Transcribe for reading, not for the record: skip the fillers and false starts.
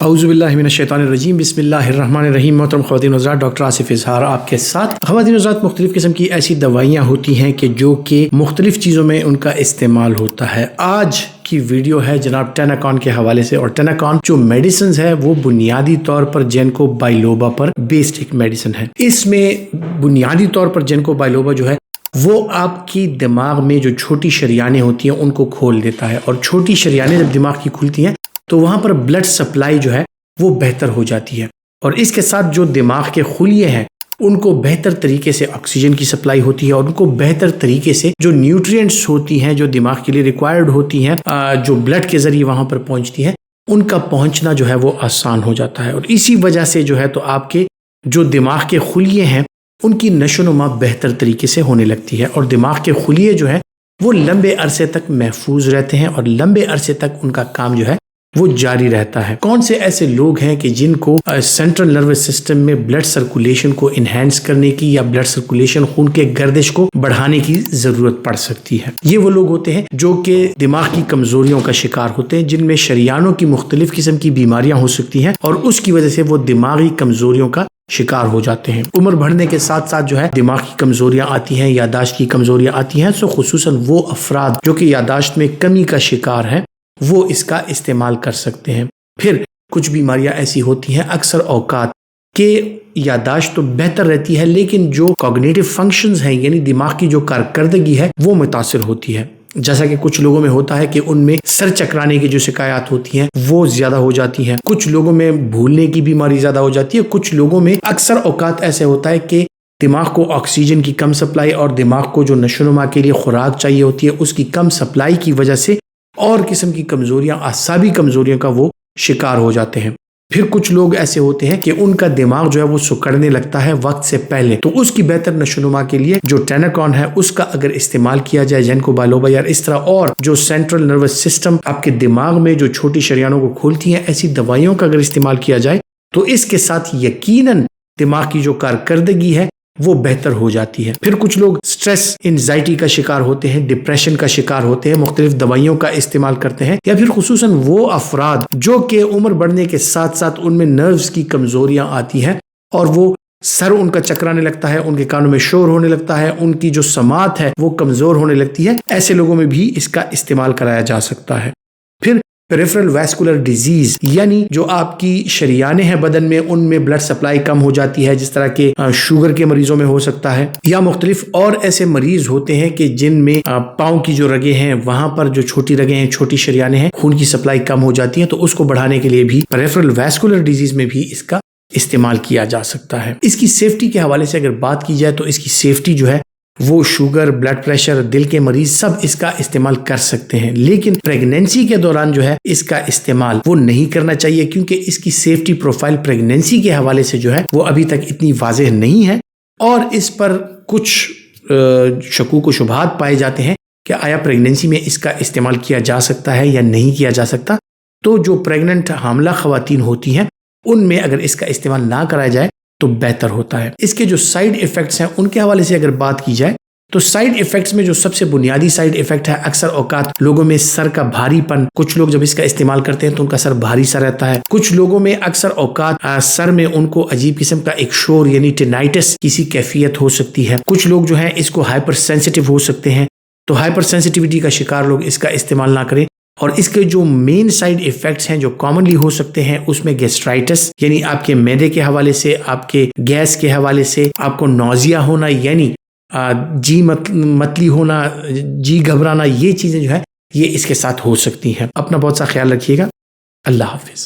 اعوذ باللہ من الشیطان الرجیم، بسم اللہ الرحمن الرحیم۔ محترم خواتین و حضرات، ڈاکٹر آصف اظہار آپ کے ساتھ۔ خواتین و حضرات، مختلف قسم کی ایسی دوائیاں ہوتی ہیں کہ جو کہ مختلف چیزوں میں ان کا استعمال ہوتا ہے۔ آج کی ویڈیو ہے جناب ٹیناکون کے حوالے سے، اور ٹیناکون جو میڈیسنز ہے وہ بنیادی طور پر جینکو بائلوبا پر بیسڈ ایک میڈیسن ہے۔ اس میں بنیادی طور پر جینکو بائلوبا جو ہے وہ آپ کی دماغ میں جو چھوٹی شریانیں ہوتی ہیں ان کو کھول دیتا ہے، اور چھوٹی شریانیں جب دماغ کی کھلتی ہیں تو وہاں پر بلڈ سپلائی جو ہے وہ بہتر ہو جاتی ہے، اور اس کے ساتھ جو دماغ کے خلیے ہیں ان کو بہتر طریقے سے آکسیجن کی سپلائی ہوتی ہے، اور ان کو بہتر طریقے سے جو نیوٹرینٹس ہوتی ہیں جو دماغ کے لیے ریکوائرڈ ہوتی ہیں جو بلڈ کے ذریعے وہاں پر پہنچتی ہیں، ان کا پہنچنا جو ہے وہ آسان ہو جاتا ہے، اور اسی وجہ سے جو ہے تو آپ کے جو دماغ کے خلیے ہیں ان کی نشو و نما بہتر طریقے سے ہونے لگتی ہے، اور دماغ کے خلیے جو ہے وہ لمبے عرصے تک محفوظ رہتے ہیں، اور لمبے عرصے تک ان کا کام جو ہے وہ جاری رہتا ہے۔ کون سے ایسے لوگ ہیں کہ جن کو سینٹرل نروس سسٹم میں بلڈ سرکولیشن کو انہینس کرنے کی یا بلڈ سرکولیشن خون کے گردش کو بڑھانے کی ضرورت پڑ سکتی ہے؟ یہ وہ لوگ ہوتے ہیں جو کہ دماغ کی کمزوریوں کا شکار ہوتے ہیں، جن میں شریانوں کی مختلف قسم کی بیماریاں ہو سکتی ہیں، اور اس کی وجہ سے وہ دماغی کمزوریوں کا شکار ہو جاتے ہیں۔ عمر بڑھنے کے ساتھ ساتھ جو ہے دماغ کی کمزوریاں آتی ہیں، یادداشت کی کمزوریاں آتی ہیں، سو خصوصاً وہ افراد جو کہ یادداشت میں کمی کا شکار ہیں وہ اس کا استعمال کر سکتے ہیں۔ پھر کچھ بیماریاں ایسی ہوتی ہیں اکثر اوقات کہ یادداشت تو بہتر رہتی ہے لیکن جو کوگنیٹو فنکشنز ہیں یعنی دماغ کی جو کارکردگی ہے وہ متاثر ہوتی ہے، جیسا کہ کچھ لوگوں میں ہوتا ہے کہ ان میں سر چکرانے کی جو شکایات ہوتی ہیں وہ زیادہ ہو جاتی ہیں، کچھ لوگوں میں بھولنے کی بیماری زیادہ ہو جاتی ہے، کچھ لوگوں میں اکثر اوقات ایسے ہوتا ہے کہ دماغ کو آکسیجن کی کم سپلائی اور دماغ کو جو نشو و نما کے لیے خوراک چاہیے ہوتی ہے اس کی کم سپلائی کی وجہ سے اور قسم کی کمزوریاں، اعصابی کمزوریوں کا وہ شکار ہو جاتے ہیں۔ پھر کچھ لوگ ایسے ہوتے ہیں کہ ان کا دماغ جو ہے وہ سکڑنے لگتا ہے وقت سے پہلے، تو اس کی بہتر نشو و نما کے لیے جو ٹیناکون ہے اس کا اگر استعمال کیا جائے جینکو بائلوبا یا اس طرح اور جو سینٹرل نروس سسٹم آپ کے دماغ میں جو چھوٹی شریانوں کو کھولتی ہیں ایسی دوائیوں کا اگر استعمال کیا جائے تو اس کے ساتھ یقیناً دماغ کی جو کارکردگی ہے وہ بہتر ہو جاتی ہے۔ پھر کچھ لوگ سٹریس، انزائٹی کا شکار ہوتے ہیں، ڈپریشن کا شکار ہوتے ہیں، مختلف دوائیوں کا استعمال کرتے ہیں، یا پھر خصوصاً وہ افراد جو کہ عمر بڑھنے کے ساتھ ساتھ ان میں نروز کی کمزوریاں آتی ہیں اور وہ سر ان کا چکرانے لگتا ہے، ان کے کانوں میں شور ہونے لگتا ہے، ان کی جو سماعت ہے وہ کمزور ہونے لگتی ہے، ایسے لوگوں میں بھی اس کا استعمال کرایا جا سکتا ہے۔ پھر پیریفرل ویسکولر ڈیزیز یعنی جو آپ کی شریانیں ہیں بدن میں ان میں بلڈ سپلائی کم ہو جاتی ہے، جس طرح کے شوگر کے مریضوں میں ہو سکتا ہے، یا مختلف اور ایسے مریض ہوتے ہیں کہ جن میں پاؤں کی جو رگیں ہیں وہاں پر جو چھوٹی رگیں ہیں، چھوٹی شریانیں ہیں، خون کی سپلائی کم ہو جاتی ہے، تو اس کو بڑھانے کے لیے بھی پیریفرل ویسکولر ڈیزیز میں بھی اس کا استعمال کیا جا سکتا ہے۔ اس کی سیفٹی کے حوالے سے اگر بات کی جائے تو اس کی سیفٹی جو ہے وہ شوگر، بلڈ پریشر، دل کے مریض سب اس کا استعمال کر سکتے ہیں، لیکن پریگنینسی کے دوران جو ہے اس کا استعمال وہ نہیں کرنا چاہیے، کیونکہ اس کی سیفٹی پروفائل پریگنینسی کے حوالے سے جو ہے وہ ابھی تک اتنی واضح نہیں ہے، اور اس پر کچھ شکوک و شبہات پائے جاتے ہیں کہ آیا پریگنینسی میں اس کا استعمال کیا جا سکتا ہے یا نہیں کیا جا سکتا۔ تو جو پریگننٹ حاملہ خواتین ہوتی ہیں ان میں اگر اس کا استعمال نہ کرایا جائے تو بہتر ہوتا ہے۔ اس کے جو سائیڈ ایفیکٹس ہیں ان کے حوالے سے اگر بات کی جائے تو سائیڈ ایفیکٹس میں جو سب سے بنیادی سائیڈ ایفیکٹ ہے اکثر اوقات لوگوں میں سر کا بھاری پن، کچھ لوگ جب اس کا استعمال کرتے ہیں تو ان کا سر بھاری سا رہتا ہے، کچھ لوگوں میں اکثر اوقات سر میں ان کو عجیب قسم کا ایک شور یعنی ٹینائٹس کسی کیفیت ہو سکتی ہے، کچھ لوگ جو ہیں اس کو ہائپر سینسٹیو ہو سکتے ہیں، تو ہائپر سینسٹیوٹی کا شکار لوگ اس کا استعمال نہ کریں۔ اور اس کے جو مین سائیڈ ایفیکٹس ہیں جو کامنلی ہو سکتے ہیں اس میں گیسٹرائٹس یعنی آپ کے معدے کے حوالے سے، آپ کے گیس کے حوالے سے، آپ کو نوزیا ہونا یعنی جی متلی ہونا، جی گھبرانا، یہ چیزیں جو ہے یہ اس کے ساتھ ہو سکتی ہیں۔ اپنا بہت سا خیال رکھیے گا۔ اللہ حافظ۔